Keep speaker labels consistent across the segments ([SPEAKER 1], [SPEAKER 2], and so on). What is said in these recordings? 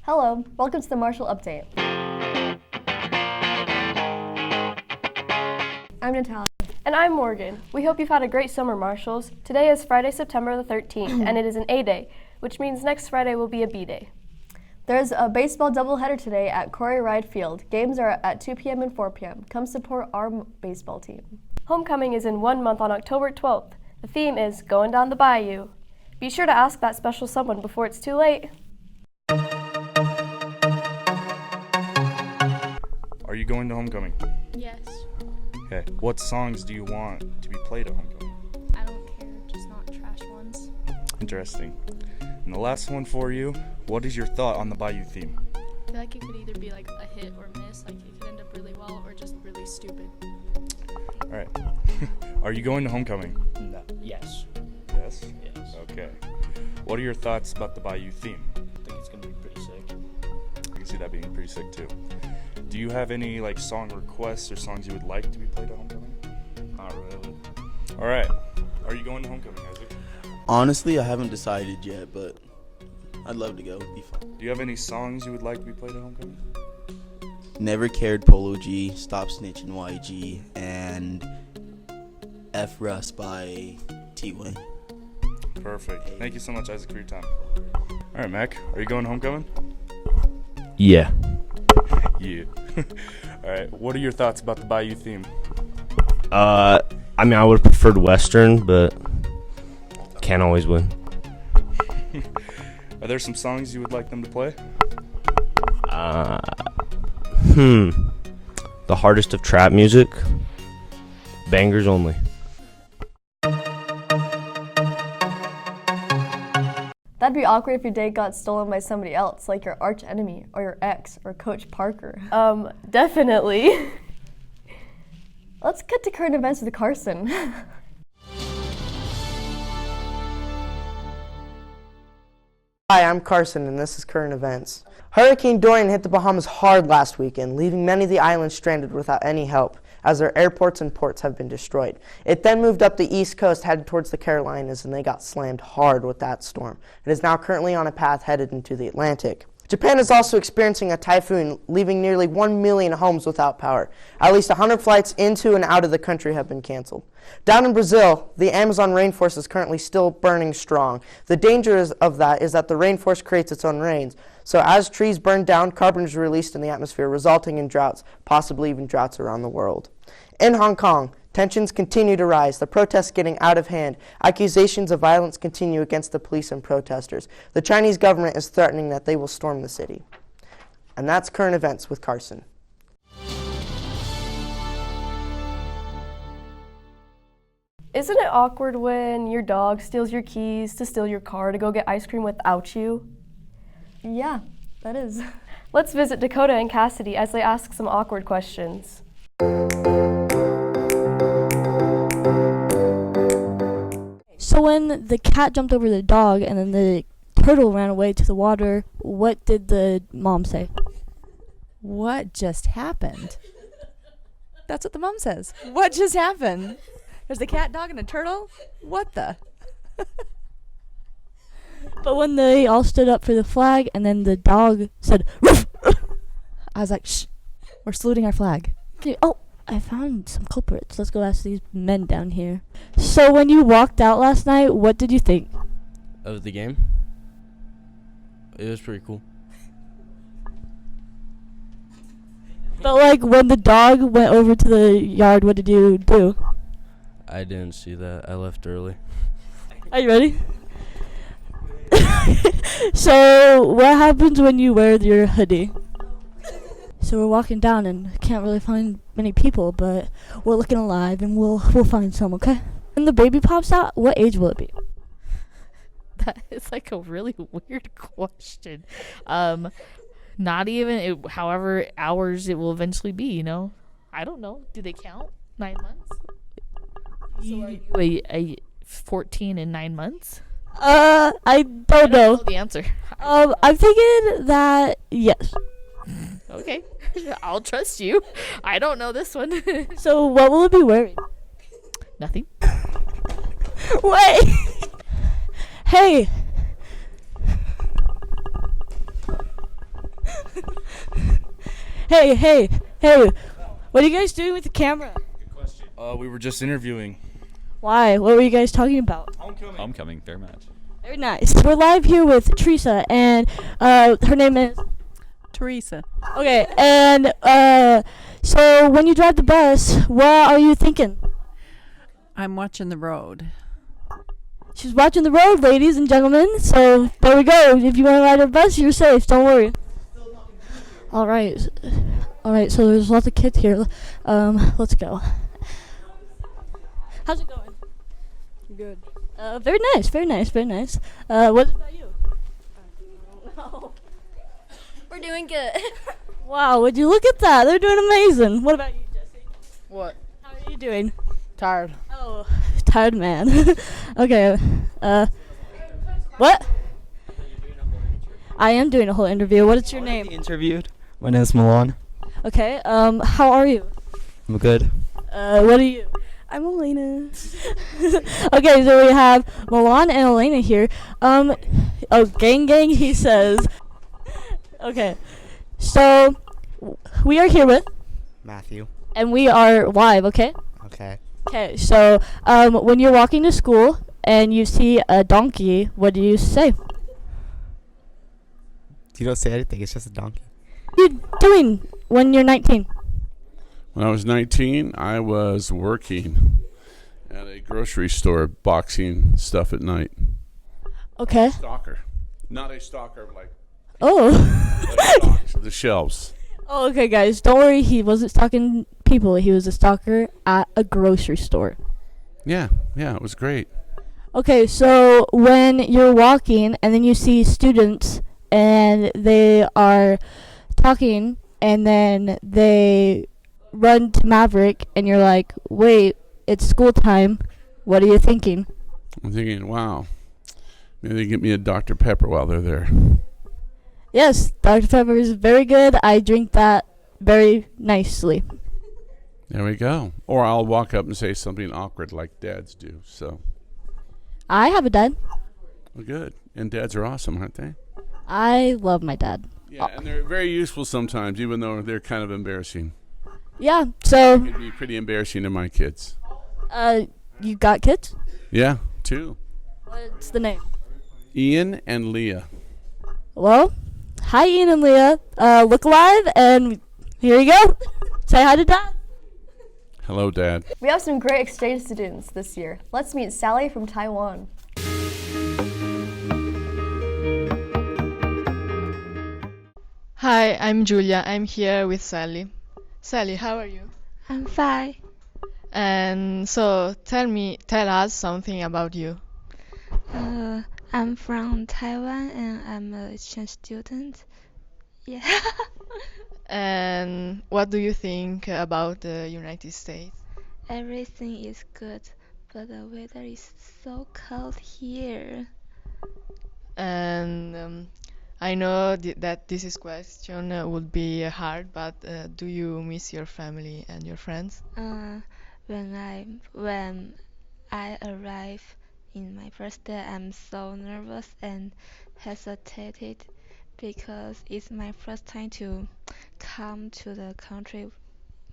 [SPEAKER 1] Hello, welcome to the Marshal Update. I'm Natalya.
[SPEAKER 2] And I'm Morgan. We hope you've had a great summer, Marshals. Today is Friday, September the 13th, and it is an A day, which means next Friday will be a B day.
[SPEAKER 1] There's a baseball doubleheader today at Corey Ride Field. Games are at 2 p.m. and 4 p.m. Come support our baseball team.
[SPEAKER 2] Homecoming is in 1 month on October 12th. The theme is Going Down the Bayou. Be sure to ask that special someone before it's too late.
[SPEAKER 3] Are you going to homecoming?
[SPEAKER 4] Yes.
[SPEAKER 3] Okay. What songs do you want to be played at homecoming?
[SPEAKER 4] I don't care, just not trash ones.
[SPEAKER 3] Interesting. And the last one for you, what is your thought on the Bayou theme?
[SPEAKER 4] I feel like it could either be like a hit or miss, like it could end up really well or just really stupid.
[SPEAKER 3] All right. Are you going to homecoming?
[SPEAKER 5] No. Yes.
[SPEAKER 3] Yes?
[SPEAKER 5] Yes.
[SPEAKER 3] Okay. What are your thoughts about the Bayou theme?
[SPEAKER 5] I think it's gonna be pretty sick.
[SPEAKER 3] I can see that being pretty sick too. Do you have any song requests or songs you would like to be played at homecoming?
[SPEAKER 5] Not really.
[SPEAKER 3] All right. Are you going to homecoming, Isaac?
[SPEAKER 6] Honestly, I haven't decided yet, but I'd love to go. It'd be fun.
[SPEAKER 3] Do you have any songs you would like to be played at homecoming?
[SPEAKER 6] Never Cared Polo G, Stop Snitching YG, and F Russ by T-Way.
[SPEAKER 3] Perfect. Thank you so much, Isaac, for your time. All right, Mac. Are you going to homecoming?
[SPEAKER 7] Yeah.
[SPEAKER 3] Yeah. All right. What are your thoughts about the Bayou theme?
[SPEAKER 7] I would have preferred Western, but can't always win.
[SPEAKER 3] Are there some songs you would like them to play?
[SPEAKER 7] The hardest of trap music. Bangers only.
[SPEAKER 1] That'd be awkward if your day got stolen by somebody else, like your arch enemy, or your ex, or Coach Parker.
[SPEAKER 2] Definitely.
[SPEAKER 1] Let's cut to current events with Carson.
[SPEAKER 8] Hi, I'm Carson, and this is Current Events. Hurricane Dorian hit the Bahamas hard last weekend, leaving many of the islands stranded without any help, as their airports and ports have been destroyed. It then moved up the east coast, headed towards the Carolinas, and they got slammed hard with that storm. It is now currently on a path headed into the Atlantic. Japan is also experiencing a typhoon, leaving nearly 1 million homes without power. At least 100 flights into and out of the country have been canceled. Down in Brazil, the Amazon rainforest is currently still burning strong. The danger of that is that the rainforest creates its own rains. So as trees burn down, carbon is released in the atmosphere, resulting in droughts, possibly even droughts around the world. In Hong Kong, tensions continue to rise, the protests getting out of hand. Accusations of violence continue against the police and protesters. The Chinese government is threatening that they will storm the city. And that's Current Events with Carson.
[SPEAKER 2] Isn't it awkward when your dog steals your keys to steal your car to go get ice cream without you?
[SPEAKER 1] Yeah, that is.
[SPEAKER 2] Let's visit Dakota and Cassidy as they ask some awkward questions.
[SPEAKER 9] So when the cat jumped over the dog and then the turtle ran away to the water, what did the mom say?
[SPEAKER 10] What just happened? That's what the mom says. What just happened? There's a cat, dog, and a turtle? What the?
[SPEAKER 9] But when they all stood up for the flag and then the dog said, "Ruff!"
[SPEAKER 10] I was like, shh, we're saluting our flag.
[SPEAKER 9] Okay, oh, I found some culprits. Let's go ask these men down here. So when you walked out last night, what did you think?
[SPEAKER 11] Of the game? It was pretty cool.
[SPEAKER 9] But when the dog went over to the yard, what did you do?
[SPEAKER 11] I didn't see that. I left early.
[SPEAKER 9] Are you ready? So what happens when you wear your hoodie? So we're walking down and can't really find many people, but we're looking alive and we'll find some, okay? When the baby pops out, what age will it be?
[SPEAKER 10] That is a really weird question. Not even, however hours it will eventually be, I don't know. Do they count? 9 months? So are you a 14 and 9 months?
[SPEAKER 9] I don't know.
[SPEAKER 10] The answer.
[SPEAKER 9] I'm thinking that yes.
[SPEAKER 10] Okay. I'll trust you. I don't know this one.
[SPEAKER 9] So what will it be wearing?
[SPEAKER 10] Nothing.
[SPEAKER 9] Wait. Hey. Hey, hey, hey. What are you guys doing with the camera?
[SPEAKER 3] We were just interviewing.
[SPEAKER 9] Why? What were you guys talking about?
[SPEAKER 12] Homecoming, very much.
[SPEAKER 9] Very nice. We're live here with Teresa, and her name is
[SPEAKER 13] Teresa.
[SPEAKER 9] Okay, and so when you drive the bus, what are you thinking?
[SPEAKER 13] I'm watching the road.
[SPEAKER 9] She's watching the road, ladies and gentlemen. So there we go. If you want to ride a bus, you're safe. Don't worry. All right. So there's lots of kids here. Let's go. How's it going?
[SPEAKER 13] Good.
[SPEAKER 9] Very nice. What about you?
[SPEAKER 1] We're doing good.
[SPEAKER 9] Wow, would you look at that? They're doing amazing. What about you, Jesse?
[SPEAKER 13] What?
[SPEAKER 9] How are you doing?
[SPEAKER 13] Tired.
[SPEAKER 9] Oh, tired man. Okay. What? I am doing a whole interview. What is your name?
[SPEAKER 14] Interviewed. My name is Milan.
[SPEAKER 9] Okay. How are you?
[SPEAKER 14] I'm good.
[SPEAKER 9] What are you?
[SPEAKER 1] I'm Elena.
[SPEAKER 9] Okay, so we have Milan and Elena here. Oh, gang, he says. Okay. So, we are here with
[SPEAKER 14] Matthew.
[SPEAKER 9] and we are live, okay?
[SPEAKER 14] Okay.
[SPEAKER 9] Okay, so when you're walking to school and you see a donkey, what do you say?
[SPEAKER 14] You don't say anything. It's just a donkey.
[SPEAKER 9] What are you doing when you're 19?
[SPEAKER 15] When I was 19, I was working at a grocery store boxing stuff at night.
[SPEAKER 9] Okay.
[SPEAKER 15] Stalker. Not a stalker, like
[SPEAKER 9] Oh.
[SPEAKER 15] like the shelves.
[SPEAKER 9] Oh, okay, guys. Don't worry. He wasn't stalking people. He was a stalker at a grocery store.
[SPEAKER 15] Yeah, it was great.
[SPEAKER 9] Okay, so when you're walking and then you see students and they are talking and then they run to Maverick and you're like, wait, it's school time. What are you thinking?
[SPEAKER 15] I'm thinking, wow, maybe they get me a Dr. Pepper while they're there.
[SPEAKER 9] Yes, Dr. Pepper is very good. I drink that very nicely.
[SPEAKER 15] There we go. Or I'll walk up and say something awkward like dads do. So.
[SPEAKER 9] I have a dad.
[SPEAKER 15] Well, good. And dads are awesome, aren't they?
[SPEAKER 9] I love my dad.
[SPEAKER 15] Yeah, and they're very useful sometimes, even though they're kind of embarrassing.
[SPEAKER 9] Yeah, so.
[SPEAKER 15] It can be pretty embarrassing to my kids.
[SPEAKER 9] You got kids?
[SPEAKER 15] Yeah, 2.
[SPEAKER 9] What's the name?
[SPEAKER 15] Ian and Leah.
[SPEAKER 9] Well, hi Ian and Leah. Look alive, and here you go. Say hi to Dad.
[SPEAKER 15] Hello, Dad.
[SPEAKER 1] We have some great exchange students this year. Let's meet Sally from Taiwan.
[SPEAKER 16] Hi, I'm Julia. I'm here with Sally. Sally, how are you?
[SPEAKER 17] I'm fine.
[SPEAKER 16] And so tell us something about you.
[SPEAKER 17] I'm from Taiwan and I'm an exchange student. Yeah.
[SPEAKER 16] And what do you think about the United States?
[SPEAKER 17] Everything is good, but the weather is so cold here.
[SPEAKER 16] And I know that this question would be hard, but do you miss your family and your friends?
[SPEAKER 17] When I arrive in my first day, I'm so nervous and hesitated because it's my first time to come to the country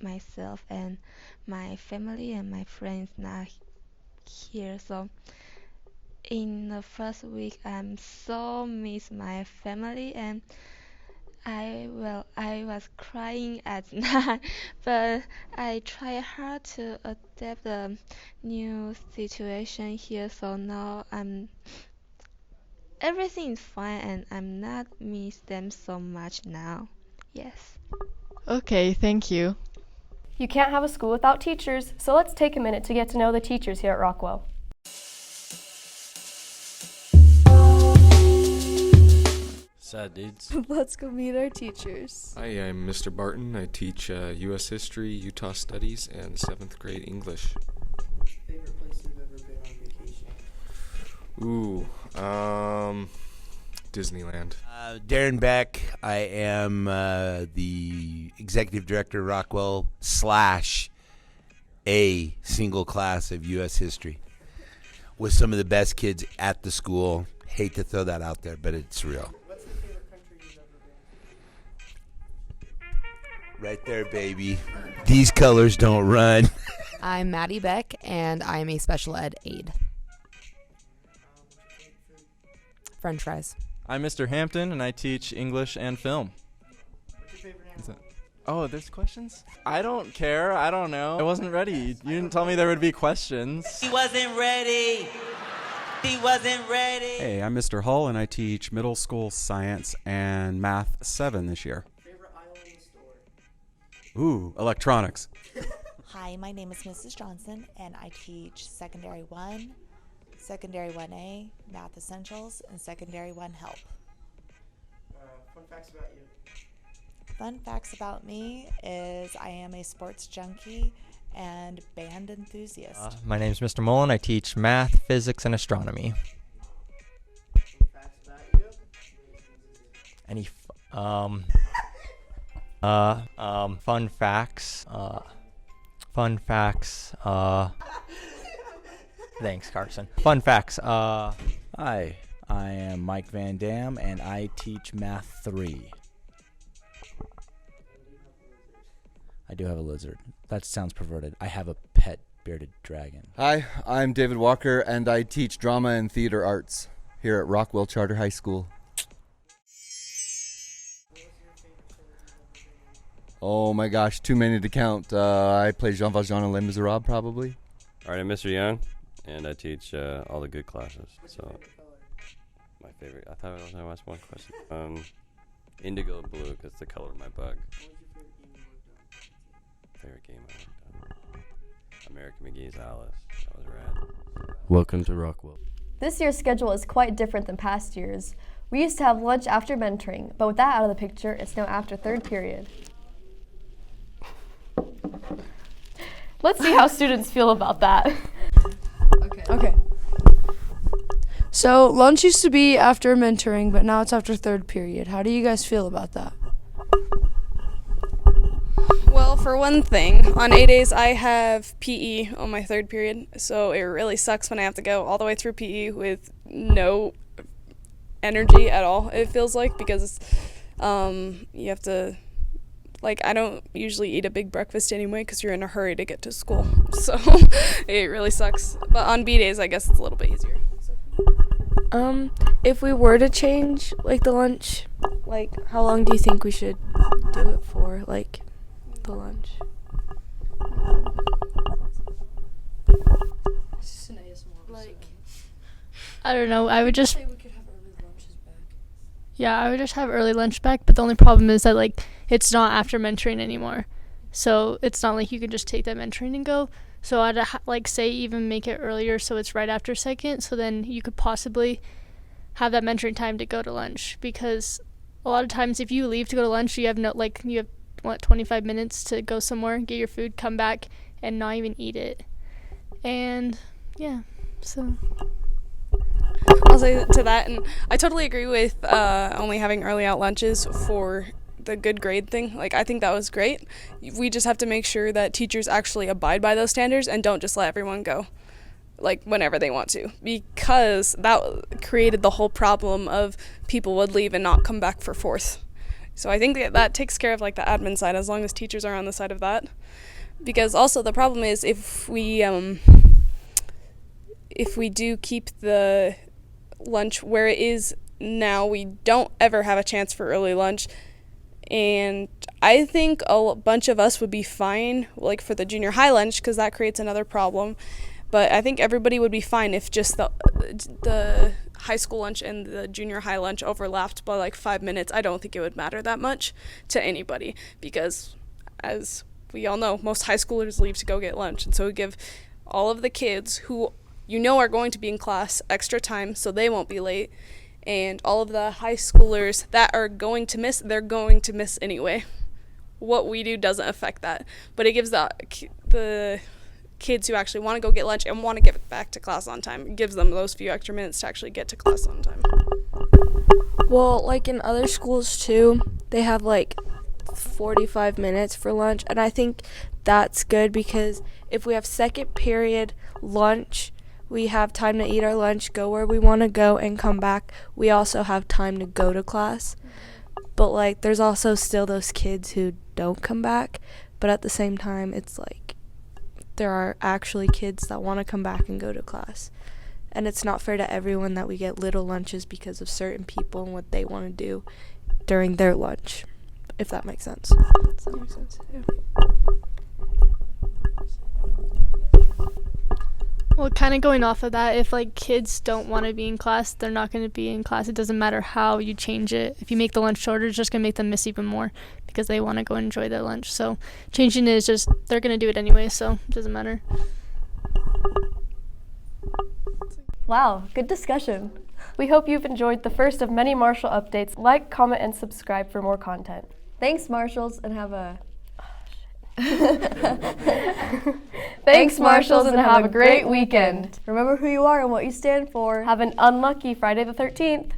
[SPEAKER 17] myself, and my family and my friends not here. So in the first week, I'm so miss my family, and I was crying at night, but I try hard to adapt the new situation here. So now everything is fine, and I'm not miss them so much now. Yes.
[SPEAKER 16] Okay, thank you.
[SPEAKER 2] You can't have a school without teachers, so let's take a minute to get to know the teachers here at Rockwell.
[SPEAKER 11] Sad dudes.
[SPEAKER 1] Let's go meet our teachers.
[SPEAKER 18] Hi, I'm Mr. Barton. I teach U.S. History, Utah Studies, and 7th grade English.
[SPEAKER 8] Favorite place you've ever been on vacation?
[SPEAKER 18] Ooh, Disneyland.
[SPEAKER 19] Darren Beck. I am the executive director of Rockwell / a single class of U.S. History with some of the best kids at the school. Hate to throw that out there, but it's real.
[SPEAKER 8] What's the favorite country you've ever
[SPEAKER 19] Right there, baby. These colors don't run.
[SPEAKER 12] I'm Maddie Beck, and I'm a special ed aide. French fries.
[SPEAKER 20] I'm Mr. Hampton, and I teach English and film.
[SPEAKER 21] What's your favorite animal?
[SPEAKER 20] Oh, there's questions? I don't care. I don't know. I wasn't ready. You didn't tell me there would be questions.
[SPEAKER 22] He wasn't ready. He wasn't ready.
[SPEAKER 23] Hey, I'm Mr. Hull, and I teach middle school science and math 7 this year.
[SPEAKER 21] Favorite aisle in the store?
[SPEAKER 23] Ooh, electronics.
[SPEAKER 24] Hi, my name is Mrs. Johnson, and I teach Secondary 1, Secondary 1A, Math Essentials, and Secondary 1 Help.
[SPEAKER 21] Fun facts about you.
[SPEAKER 24] Fun facts about me is I am a sports junkie and band enthusiast.
[SPEAKER 25] My name is Mr. Mullen. I teach math, physics, and astronomy.
[SPEAKER 21] Fun facts about you.
[SPEAKER 25] Any fun facts? Thanks, Carson. Fun facts.
[SPEAKER 26] Hi, I am Mike Van Dam, and I teach Math 3. I do have a lizard. That sounds perverted. I have a pet bearded dragon.
[SPEAKER 27] Hi, I'm David Walker, and I teach drama and theater arts here at Rockwell Charter High School. Oh my gosh, too many to count. I play Jean Valjean and Les Miserables, probably.
[SPEAKER 28] All right, I'm Mr. Young, and I teach all the good classes. So, my favorite. I thought I was going to ask one question. Indigo and blue, because it's the color of my bug. Favorite game I worked on? American McGee's Alice. That was rad.
[SPEAKER 11] Welcome to Rockwell.
[SPEAKER 1] This year's schedule is quite different than past years. We used to have lunch after mentoring, but with that out of the picture, it's now after third period.
[SPEAKER 2] Let's see how students feel about that.
[SPEAKER 29] Okay. So lunch used to be after mentoring, but now it's after third period. How do you guys feel about that?
[SPEAKER 30] Well, for one thing, on A-days I have PE on my third period, so it really sucks when I have to go all the way through PE with no energy at all, it feels like, because you have to, I don't usually eat a big breakfast anyway because you're in a hurry to get to school, so it really sucks. But on B-days, I guess it's a little bit easier.
[SPEAKER 29] If we were to change, the lunch, how long do you think we should do it for, the lunch?
[SPEAKER 4] I don't know. I would just have early lunch back, but the only problem is that it's not after mentoring anymore. So it's not like you can just take that mentoring and go. So I'd say even make it earlier so it's right after second, so then you could possibly have that mentoring time to go to lunch, because a lot of times if you leave to go to lunch, you have 25 minutes to go somewhere, get your food, come back, and not even eat it. And yeah, so
[SPEAKER 30] I'll say to that, and I totally agree with only having early out lunches for the good grade thing. I think that was great. We just have to make sure that teachers actually abide by those standards and don't just let everyone go whenever they want to, because that created the whole problem of people would leave and not come back for fourth. So I think that takes care of the admin side, as long as teachers are on the side of that. Because also the problem is if we do keep the lunch where it is now, we don't ever have a chance for early lunch. And I think a bunch of us would be fine, for the junior high lunch, because that creates another problem. But I think everybody would be fine if just the high school lunch and the junior high lunch overlapped by 5 minutes. I don't think it would matter that much to anybody, because as we all know, most high schoolers leave to go get lunch. And so we give all of the kids who are going to be in class extra time so they won't be late. And all of the high schoolers that are going to miss, they're going to miss anyway. What we do doesn't affect that. But it gives the kids who actually want to go get lunch and want to get back to class on time, it gives them those few extra minutes to actually get to class on time.
[SPEAKER 29] Well, in other schools too, they have 45 minutes for lunch, and I think that's good, because if we have second period lunch, we have time to eat our lunch, go where we want to go, and come back. We also have time to go to class. but like there's also still those kids who don't come back, but at the same time it's like there are actually kids that want to come back and go to class, and it's not fair to everyone that we get little lunches because of certain people and what they want to do during their lunch, if that makes sense. Does that make sense? Yeah.
[SPEAKER 4] Well, kind of going off of that, if like kids don't want to be in class, they're not going to be in class. It doesn't matter how you change it. If you make the lunch shorter, it's just going to make them miss even more because they want to go enjoy their lunch. So changing it is just, they're going to do it anyway, so it doesn't matter.
[SPEAKER 1] Wow, good discussion.
[SPEAKER 2] We hope you've enjoyed the first of many Marshall updates. Like, comment, and subscribe for more content.
[SPEAKER 1] Thanks, Marshals, and have a...
[SPEAKER 2] Thanks, Marshals, and have a great weekend.
[SPEAKER 1] Remember who you are and what you stand for.
[SPEAKER 2] Have an unlucky Friday the 13th.